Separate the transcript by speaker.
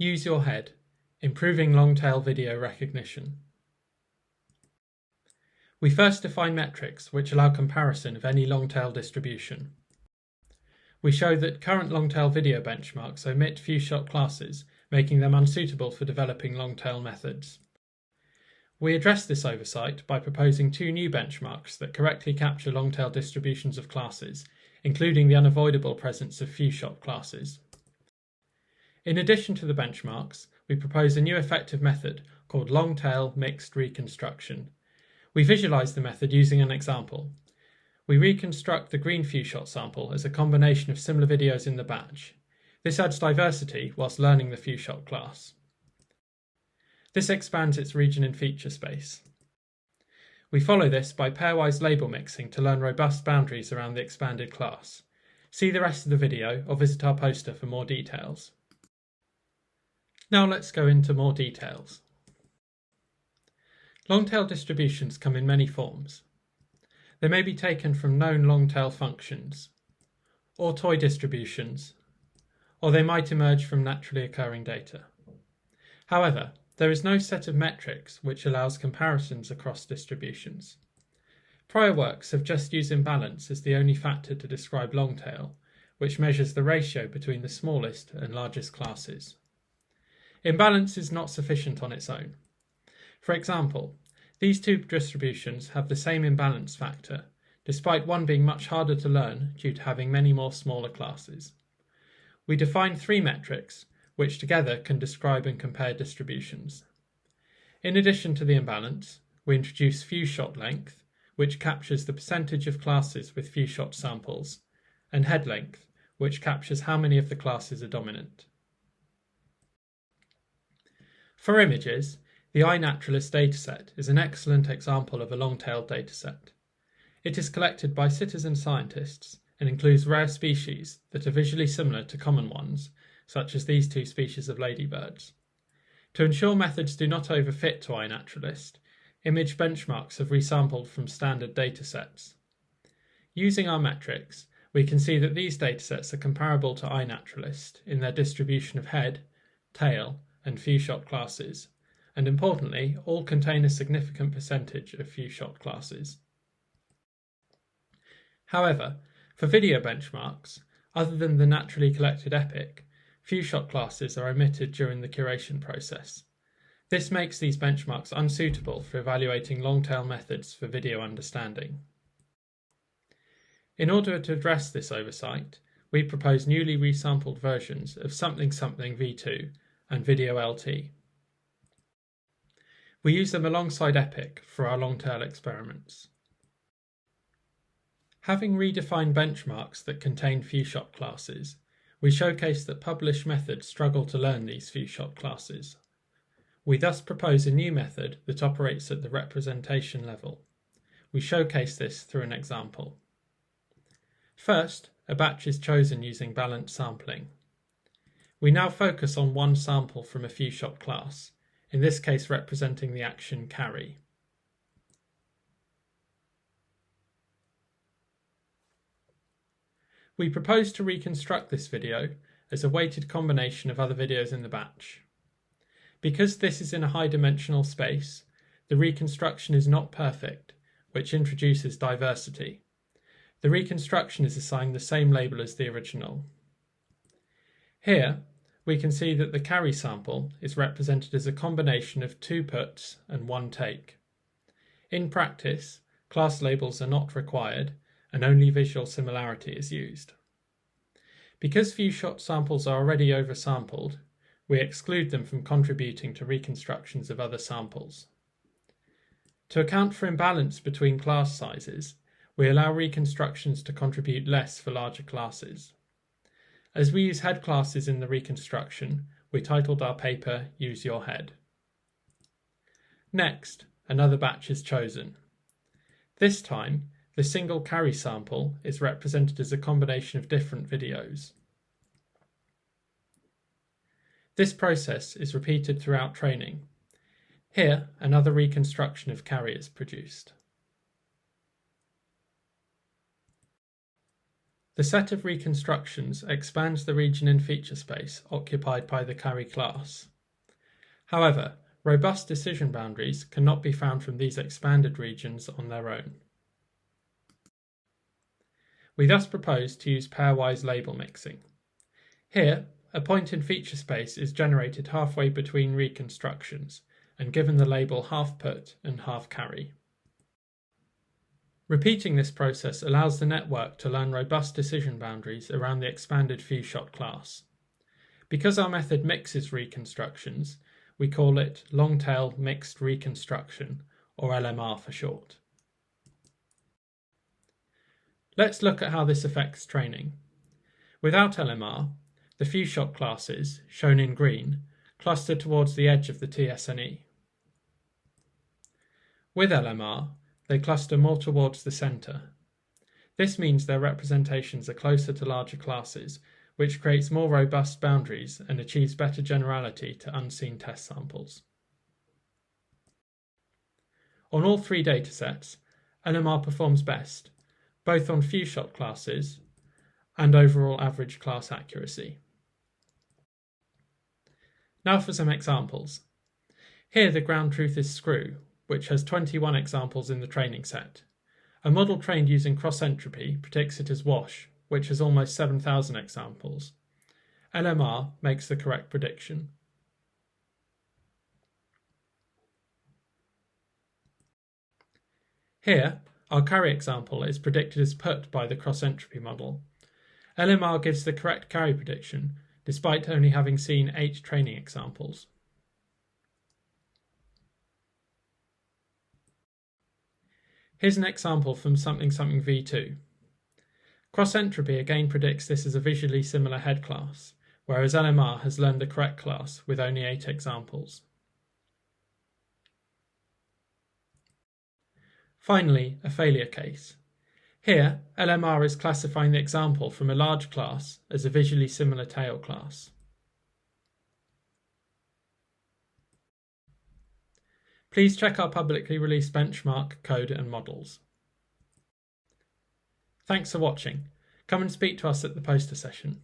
Speaker 1: Use your head, improving long-tail video recognition. We first define metrics which allow comparison of any long-tail distribution. We show that current long-tail video benchmarks omit few-shot classes, making them unsuitable for developing long-tail methods. We address this oversight by proposing two new benchmarks that correctly capture long-tail distributions of classes, including the unavoidable presence of few-shot classes. In addition to the benchmarks, we propose a new effective method called long-tail mixed reconstruction. We visualize the method using an example. We reconstruct the green few-shot sample as a combination of similar videos in the batch. This adds diversity whilst learning the few-shot class. This expands its region in feature space. We follow this by pairwise label mixing to learn robust boundaries around the expanded class. See the rest of the video or visit our poster for more details. Now let's go into more details. Long-tail distributions come in many forms. They may be taken from known long-tail functions, or toy distributions, or they might emerge from naturally occurring data. However, there is no set of metrics which allows comparisons across distributions. Prior works have just used imbalance as the only factor to describe long-tail, which measures the ratio between the smallest and largest classes. Imbalance is not sufficient on its own. For example, these two distributions have the same imbalance factor, despite one being much harder to learn due to having many more smaller classes. We define three metrics, which together can describe and compare distributions. In addition to the imbalance, we introduce few-shot length, which captures the percentage of classes with few-shot samples, and head length, which captures how many of the classes are dominant. For images, the iNaturalist dataset is an excellent example of a long-tailed dataset. It is collected by citizen scientists and includes rare species that are visually similar to common ones, such as these two species of ladybirds. To ensure methods do not overfit to iNaturalist, image benchmarks have resampled from standard datasets. Using our metrics, we can see that these datasets are comparable to iNaturalist in their distribution of head, tail, and few-shot classes, and importantly, all contain a significant percentage of few-shot classes. However, for video benchmarks, other than the naturally collected epic, few-shot classes are omitted during the curation process. This makes these benchmarks unsuitable for evaluating long-tail methods for video understanding. In order to address this oversight, we propose newly resampled versions of something v2 and video LT. We use them alongside epic for our long-tail experiments. Having redefined benchmarks that contain few-shot classes, we showcase that published methods struggle to learn these few-shot classes. We thus propose a new method that operates at the representation level. We showcase this through an example. First, a batch is chosen using balanced sampling. We now focus on one sample from a few-shot class, in this case representing the action carry. We propose to reconstruct this video as a weighted combination of other videos in the batch. Because this is in a high-dimensional space, the reconstruction is not perfect, which introduces diversity. The reconstruction is assigned the same label as the original. Here, we can see that the carry sample is represented as a combination of 2 puts and 1 take. In practice, class labels are not required and only visual similarity is used. Because few-shot samples are already oversampled, we exclude them from contributing to reconstructions of other samples. To account for imbalance between class sizes, we allow reconstructions to contribute less for larger classes. As we use head classes in the reconstruction, we titled our paper Use Your Head. Next, another batch is chosen. This time, the single carry sample is represented as a combination of different videos. This process is repeated throughout training. Here, another reconstruction of carry is produced. The set of reconstructions expands the region in feature space occupied by the carry class. However, robust decision boundaries cannot be found from these expanded regions on their own. We thus propose to use pairwise label mixing. Here, a point in feature space is generated halfway between reconstructions and given the label half put and half carry. Repeating this process allows the network to learn robust decision boundaries around the expanded few-shot class. Because our method mixes reconstructions, we call it long-tail mixed reconstruction, or LMR for short. Let's look at how this affects training. Without LMR, the few-shot classes, shown in green, cluster towards the edge of the TSNE. With LMR, they cluster more towards the centre. This means their representations are closer to larger classes, which creates more robust boundaries and achieves better generality to unseen test samples. On all three datasets, LMR performs best, both on few-shot classes and overall average class accuracy. Now for some examples. Here the ground truth is screw, which has 21 examples in the training set. A model trained using cross-entropy predicts it as wash, which has almost 7,000 examples. LMR makes the correct prediction. Here, our carry example is predicted as put by the cross-entropy model. LMR gives the correct carry prediction, despite only having seen 8 training examples. Here's an example from something v2. Cross-entropy again predicts this as a visually similar head class, whereas LMR has learned the correct class with only 8 examples. Finally, a failure case. Here, LMR is classifying the example from a large class as a visually similar tail class. Please check our publicly released benchmark, code and models. Thanks for watching. Come and speak to us at the poster session.